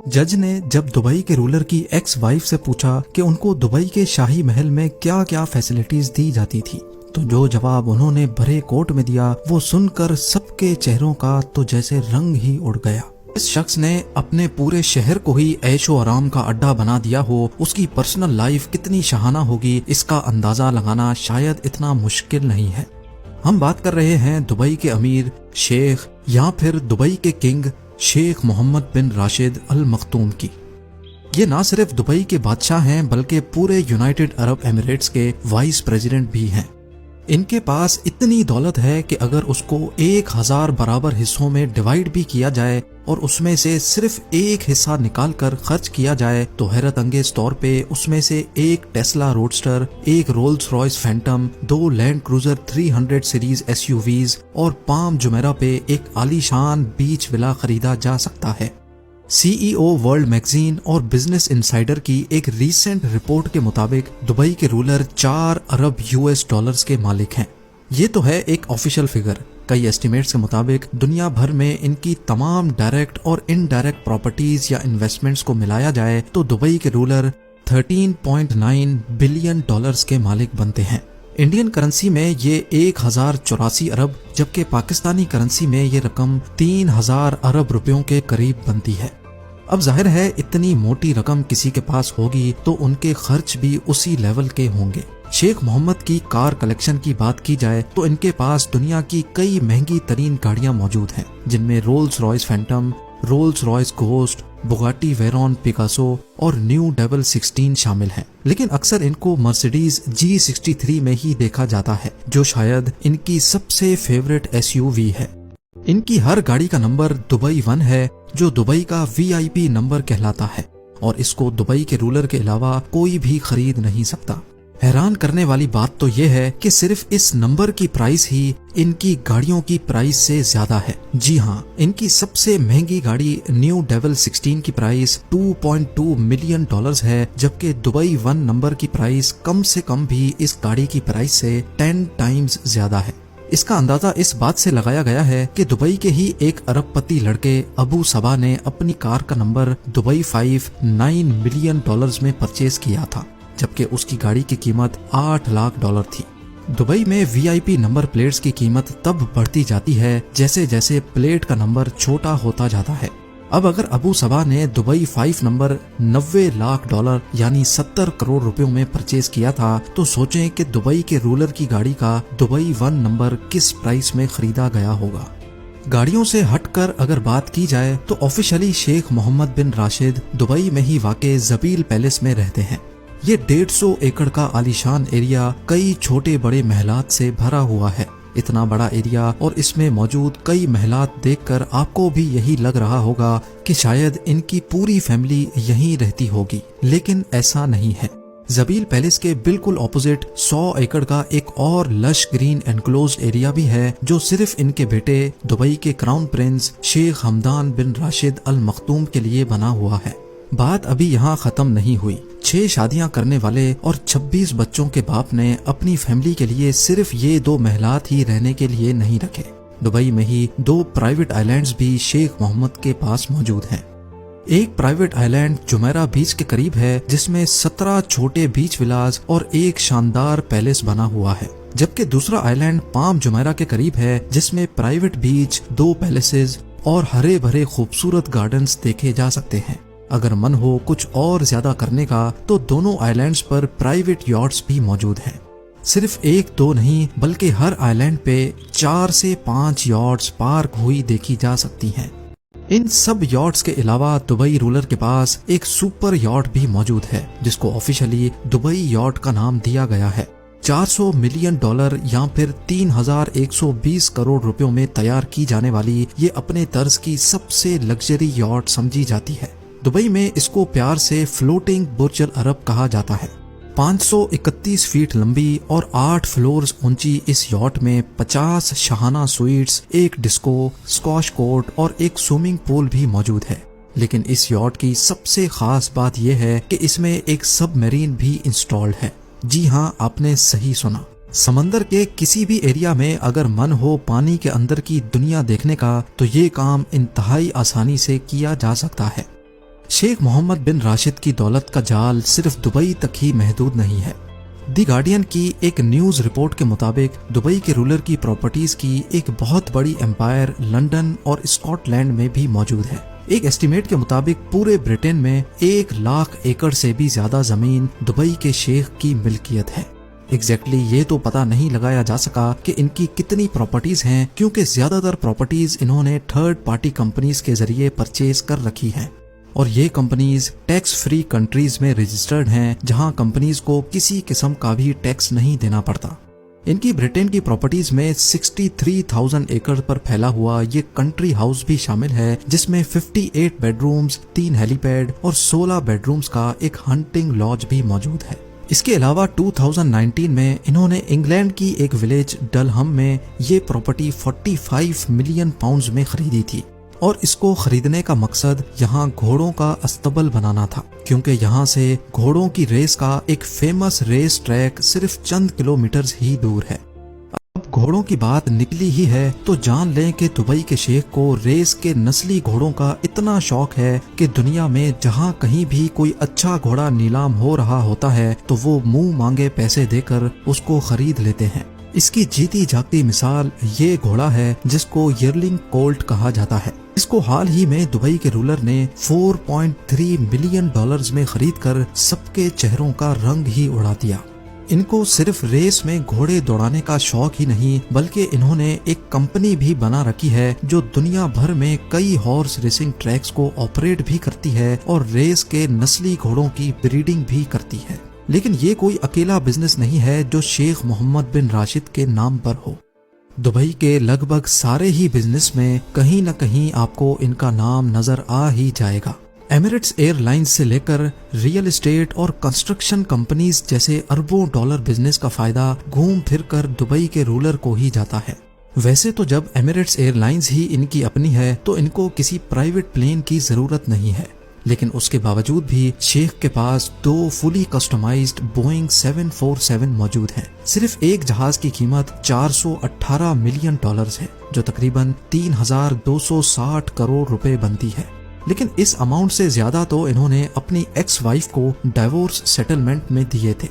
जज ने जब दुबई के रूलर की एक्स वाइफ से पूछा कि उनको दुबई के शाही महल में क्या क्या फैसिलिटीज दी जाती थी, तो जो जवाब उन्होंने भरे कोर्ट में दिया वो सुनकर सबके चेहरों का तो जैसे रंग ही उड़ गया। इस शख्स ने अपने पूरे शहर को ही ऐशो आराम का अड्डा बना दिया हो, उसकी पर्सनल लाइफ कितनी शहाना होगी इसका अंदाजा लगाना शायद इतना मुश्किल नहीं है। हम बात कर रहे हैं दुबई के अमीर, शेख या फिर दुबई के किंग शेख मोहम्मद बिन राशिद अल मखतूम की। ये ना सिर्फ दुबई के बादशाह हैं बल्कि पूरे यूनाइटेड अरब एमिरेट्स के वाइस प्रेसिडेंट भी हैं। इनके पास इतनी दौलत है कि अगर उसको 1000 बराबर हिस्सों में डिवाइड भी किया जाए और उसमें से सिर्फ एक हिस्सा निकाल कर खर्च किया जाए तो हैरत अंगेज तौर पे उसमें से एक टेस्ला रोडस्टर, एक Rolls Royce Phantom, 2 land cruiser 300 series SUVs और पाम जुमेरा पे एक आलीशान बीच विला खरीदा जा सकता है। CEO वर्ल्ड मैगजीन और बिजनेस इनसाइडर की एक रीसेंट रिपोर्ट के मुताबिक दुबई के रूलर 4 अरब US के मालिक हैं। ये तो है एक ऑफिशियल फिगर। कई एस्टिमेट्स के मुताबिक दुनिया भर में इनकी तमाम डायरेक्ट और इनडायरेक्ट प्रॉपर्टीज या इन्वेस्टमेंट्स को मिलाया जाए तो दुबई के रूलर 13.9 बिलियन डॉलर्स के मालिक बनते हैं। इंडियन करेंसी में ये 1084 अरब जबकि पाकिस्तानी करेंसी में ये रकम 3000 अरब रुपयों के करीब बनती है। अब जाहिर है इतनी मोटी रकम किसी के पास होगी तो उनके खर्च भी उसी लेवल के होंगे। शेख मोहम्मद की कार कलेक्शन की बात की जाए तो इनके पास दुनिया की कई महंगी तरीन गाड़ियां मौजूद हैं, जिनमें Rolls Royce Phantom, Rolls Royce ghost, Bugatti Veyron Picasso और न्यू 16 शामिल हैं। लेकिन अक्सर इनको मर्सिडीज G63 में ही देखा जाता है, जो शायद इनकी सबसे फेवरेट SUV है। इनकी हर गाड़ी का नंबर दुबई 1 है, जो दुबई का VIP नंबर कहलाता है और इसको दुबई के रूलर के अलावा कोई भी खरीद नहीं सकता। हैरान करने वाली बात तो यह है कि सिर्फ इस नंबर की प्राइस ही इनकी गाड़ियों की प्राइस से ज्यादा है। जी हाँ, इनकी सबसे महंगी गाड़ी न्यू 16 की प्राइस $2.2 मिलियन है, जबकि दुबई 1 नंबर की प्राइस कम से कम भी इस गाड़ी की प्राइस से 10 टाइम्स ज्यादा है। इसका अंदाजा इस बात से लगाया गया है कि दुबई के ही एक अरबपति लड़के अबू सबा ने अपनी कार का नंबर दुबई 5 $9 मिलियन में परचेज किया था, जबकि उसकी गाड़ी की कीमत $8 लाख थी। दुबई में VIP नंबर प्लेट्स की कीमत तब बढ़ती जाती है जैसे जैसे प्लेट का नंबर छोटा होता जाता है। अब अगर अबू सबा ने दुबई 5 नंबर $90 लाख यानी 70 करोड़ रुपयों में परचेज किया था तो सोचें कि दुबई के रूलर की गाड़ी का दुबई 1 नंबर किस प्राइस में खरीदा गया होगा। गाड़ियों से हटकर अगर बात की जाए तो ऑफिशियली शेख मोहम्मद बिन राशिद दुबई में ही वाक़े जबील पैलेस में रहते हैं। ये 150 एकड़ का आलीशान एरिया कई छोटे बड़े महलात से भरा हुआ है। इतना बड़ा एरिया और इसमें मौजूद कई महलात देखकर आपको भी यही लग रहा होगा कि शायद इनकी पूरी फैमिली यहीं रहती होगी, लेकिन ऐसा नहीं है। जबील पैलेस के बिल्कुल ऑपोजिट 100 एकड़ का एक और लश ग्रीन एनक्लोज्ड एरिया भी है, जो सिर्फ इनके बेटे दुबई के क्राउन प्रिंस शेख हमदान बिन राशिद अल मखतूम के लिए बना हुआ है। बात अभी यहाँ खत्म नहीं हुई। 6 शादियां करने वाले और 26 बच्चों के बाप ने अपनी फैमिली के लिए सिर्फ ये 2 महलात ही रहने के लिए नहीं रखे। दुबई में ही 2 प्राइवेट आइलैंड्स भी शेख मोहम्मद के पास मौजूद हैं। एक प्राइवेट आइलैंड जुमेरा बीच के करीब है, जिसमें 17 छोटे बीच विलाज और एक शानदार पैलेस बना हुआ है, जबकि दूसरा आइलैंड पाम जुमेरा के करीब है, जिसमें प्राइवेट बीच, 2 पैलेसेस और हरे भरे खूबसूरत गार्डन्स देखे जा सकते हैं। अगर मन हो कुछ और ज्यादा करने का तो दोनों आइलैंड्स पर प्राइवेट यॉट्स भी मौजूद हैं। सिर्फ 1-2 नहीं बल्कि हर आइलैंड पे 4 से 5 यॉट्स पार्क हुई देखी जा सकती हैं। इन सब यॉट्स के अलावा दुबई रूलर के पास एक सुपर यॉट भी मौजूद है, जिसको ऑफिशियली दुबई यॉट का नाम दिया गया है। $400 मिलियन या फिर 3120 करोड़ रुपयों में तैयार की जाने वाली ये अपने तर्ज की सबसे लग्जरी यॉट समझी जाती है। दुबई में इसको प्यार से फ्लोटिंग बुर्ज अल अरब कहा जाता है। 531 फीट लंबी और 8 फ्लोर्स ऊंची इस यॉट में 50 शाहाना स्वीट्स, एक डिस्को, स्क्वाश कोर्ट और एक स्विमिंग पूल भी मौजूद है। लेकिन इस यॉट की सबसे खास बात यह है कि इसमें एक सबमरीन भी इंस्टॉल्ड है। जी हाँ, आपने सही सुना। समंदर के किसी भी एरिया में अगर मन हो पानी के अंदर की दुनिया देखने का तो ये काम इंतहाई आसानी से किया जा सकता है। शेख मोहम्मद बिन राशिद की दौलत का जाल सिर्फ दुबई तक ही महदूद नहीं है। दी गार्डियन की एक न्यूज रिपोर्ट के मुताबिक दुबई के रूलर की प्रॉपर्टीज की एक बहुत बड़ी एम्पायर लंदन और स्कॉटलैंड में भी मौजूद है। एक एस्टीमेट के मुताबिक पूरे ब्रिटेन में 1 लाख एकड़ से भी ज्यादा जमीन दुबई के शेख की मिल्कियत है। एग्जैक्टली ये तो पता नहीं लगाया जा सका कि इनकी कितनी प्रॉपर्टीज हैं, क्योंकि ज्यादातर प्रॉपर्टीज इन्होंने थर्ड पार्टी कंपनीज के जरिए परचेज कर रखी हैं और ये कंपनीज टैक्स फ्री कंट्रीज में रजिस्टर्ड हैं, जहां कंपनीज को किसी किस्म का भी टैक्स नहीं देना पड़ता। इनकी ब्रिटेन की प्रॉपर्टीज में 63,000 एकड़ पर फैला हुआ ये कंट्री हाउस भी शामिल है, जिसमें 58 बेडरूम्स, 3 हेलीपैड और 16 बेडरूम्स का एक हंटिंग लॉज भी मौजूद है। इसके अलावा 2019 में इन्होंने इंग्लैंड की एक विलेज डलहम में ये प्रॉपर्टी 45 मिलियन पाउंड्स में खरीदी थी और इसको खरीदने का मकसद यहाँ घोड़ों का अस्तबल बनाना था, क्योंकि यहाँ से घोड़ों की रेस का एक फेमस रेस ट्रैक सिर्फ चंद किलोमीटर ही दूर है। अब घोड़ों की बात निकली ही है तो जान लें कि दुबई के शेख को रेस के नस्ली घोड़ों का इतना शौक है कि दुनिया में जहाँ कहीं भी कोई अच्छा घोड़ा नीलाम हो रहा होता है तो वो मुंह मांगे पैसे देकर उसको खरीद लेते हैं। इसकी जीती जागती मिसाल ये घोड़ा है जिसको यर्लिंग कोल्ट कहा जाता है। इसको हाल ही में दुबई के रूलर ने $4.3 मिलियन में खरीदकर सबके चेहरों का रंग ही उड़ा दिया। इनको सिर्फ रेस में घोड़े दौड़ाने का शौक ही नहीं, बल्कि इन्होंने एक कंपनी भी बना रखी है जो दुनिया भर में कई हॉर्स रेसिंग ट्रैक्स को ऑपरेट भी करती है और रेस के नस्ली घोड़ों की ब्रीडिंग भी करती है। लेकिन ये कोई अकेला बिजनेस नहीं है जो शेख मोहम्मद बिन राशिद के नाम पर हो। दुबई के लगभग सारे ही बिजनेस में कहीं न कहीं आपको इनका नाम नजर आ ही जाएगा। एमिरेट्स एयरलाइंस से लेकर रियल एस्टेट और कंस्ट्रक्शन कंपनीज जैसे अरबों डॉलर बिजनेस का फायदा घूम फिर कर दुबई के रूलर को ही जाता है। वैसे तो जब एमिरेट्स एयरलाइंस ही इनकी अपनी है तो इनको किसी प्राइवेट प्लेन की जरूरत नहीं है, लेकिन उसके बावजूद भी शेख के पास 2 फुली कस्टमाइज्ड बोइंग 747 मौजूद हैं। सिर्फ एक जहाज की कीमत $418 मिलियन है, जो तकरीबन 3,260 करोड़ रुपए बनती है। लेकिन इस अमाउंट से ज्यादा तो इन्होंने अपनी एक्स वाइफ को डाइवोर्स सेटलमेंट में दिए थे।